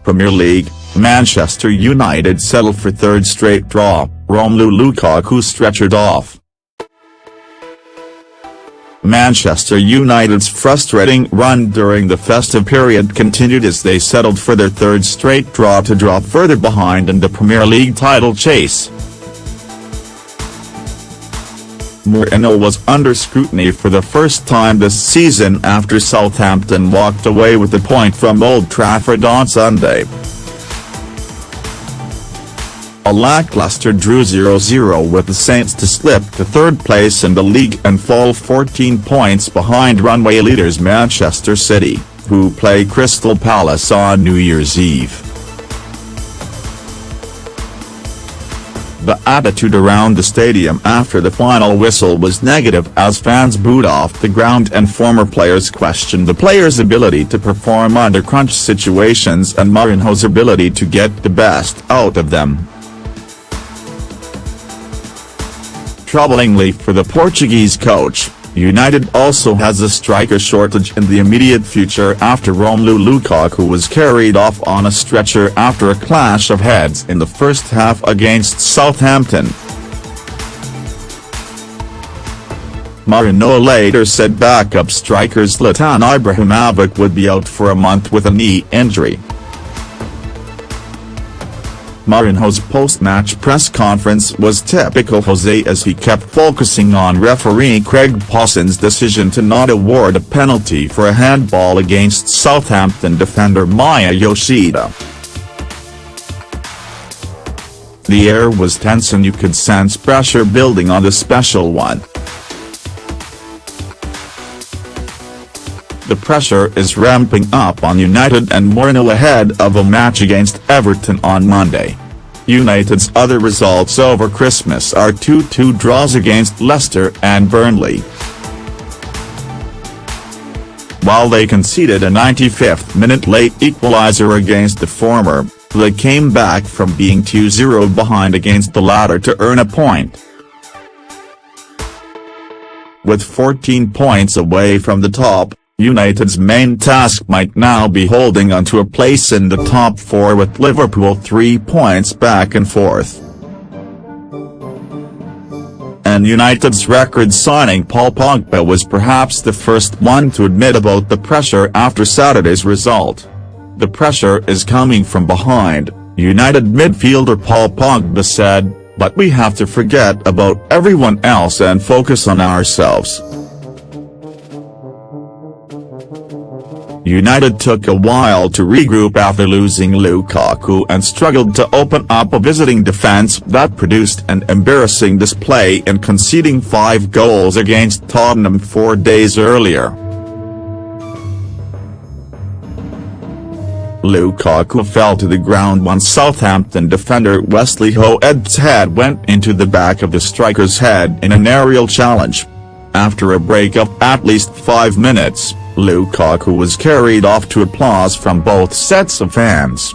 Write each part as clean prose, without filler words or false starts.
Premier League, Manchester United settled for third straight draw, Romelu Lukaku stretchered off. Manchester United's frustrating run during the festive period continued as they settled for their third straight draw to drop further behind in the Premier League title chase. Mourinho was under scrutiny for the first time this season after Southampton walked away with a point from Old Trafford on Sunday. A lackluster drew 0-0 with the Saints to slip to third place in the league and fall 14 points behind runaway leaders Manchester City, who play Crystal Palace on New Year's Eve. The attitude around the stadium after the final whistle was negative as fans booed off the ground and former players questioned the players' ability to perform under crunch situations and Mourinho's ability to get the best out of them. Troublingly for the Portuguese coach, United also has a striker shortage in the immediate future after Romelu Lukaku was carried off on a stretcher after a clash of heads in the first half against Southampton. Mourinho later said backup striker Zlatan Ibrahimovic would be out for a month with a knee injury. Mourinho's post-match press conference was typical Jose as he kept focusing on referee Craig Pawson's decision to not award a penalty for a handball against Southampton defender Maya Yoshida. The air was tense and you could sense pressure building on the special one. The pressure is ramping up on United and Mourinho ahead of a match against Everton on Monday. United's other results over Christmas are 2-2 draws against Leicester and Burnley. While they conceded a 95th-minute late equaliser against the former, they came back from being 2-0 behind against the latter to earn a point. With 14 points away from the top, United's main task might now be holding on to a place in the top four with Liverpool 3 points back and fourth. And United's record signing Paul Pogba was perhaps the first one to admit about the pressure after Saturday's result. The pressure is coming from behind, United midfielder Paul Pogba said, but we have to forget about everyone else and focus on ourselves. United took a while to regroup after losing Lukaku and struggled to open up a visiting defence that produced an embarrassing display in conceding 5 goals against Tottenham 4 days earlier. Lukaku fell to the ground once Southampton defender Wesley Hoed's head went into the back of the striker's head in an aerial challenge. After a break of at least 5 minutes, Lukaku was carried off to applause from both sets of fans.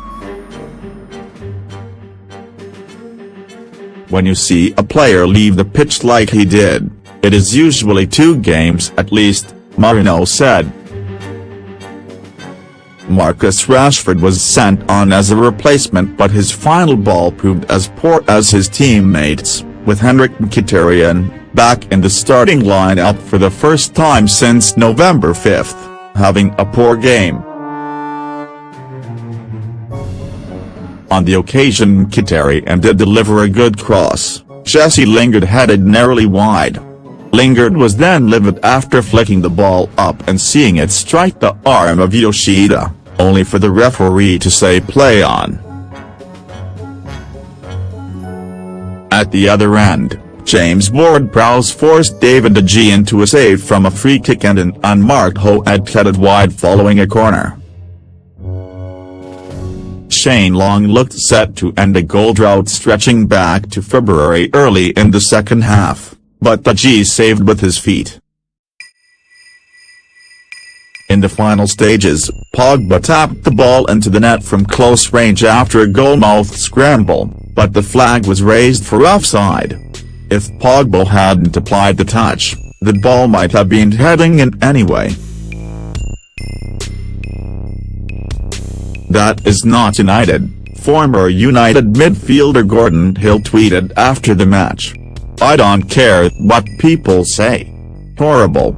When you see a player leave the pitch like he did, it is usually 2 games at least, Mourinho said. Marcus Rashford was sent on as a replacement but his final ball proved as poor as his teammates, with Henrik Mkhitaryan back in the starting lineup for the first time since November 5, having a poor game. On the occasion Mkhitaryan did deliver a good cross, Jesse Lingard headed narrowly wide. Lingard was then livid after flicking the ball up and seeing it strike the arm of Yoshida, only for the referee to say play on. At the other end, James Ward-Prowse forced David De Gea into a save from a free kick and an unmarked Hoed headed wide following a corner. Shane Long looked set to end a goal drought stretching back to February early in the second half, but De Gea saved with his feet. In the final stages, Pogba tapped the ball into the net from close range after a goalmouth scramble, but the flag was raised for offside. If Pogba hadn't applied the touch, the ball might have been heading in anyway. That is not United, former United midfielder Gordon Hill tweeted after the match. "I don't care what people say. Horrible.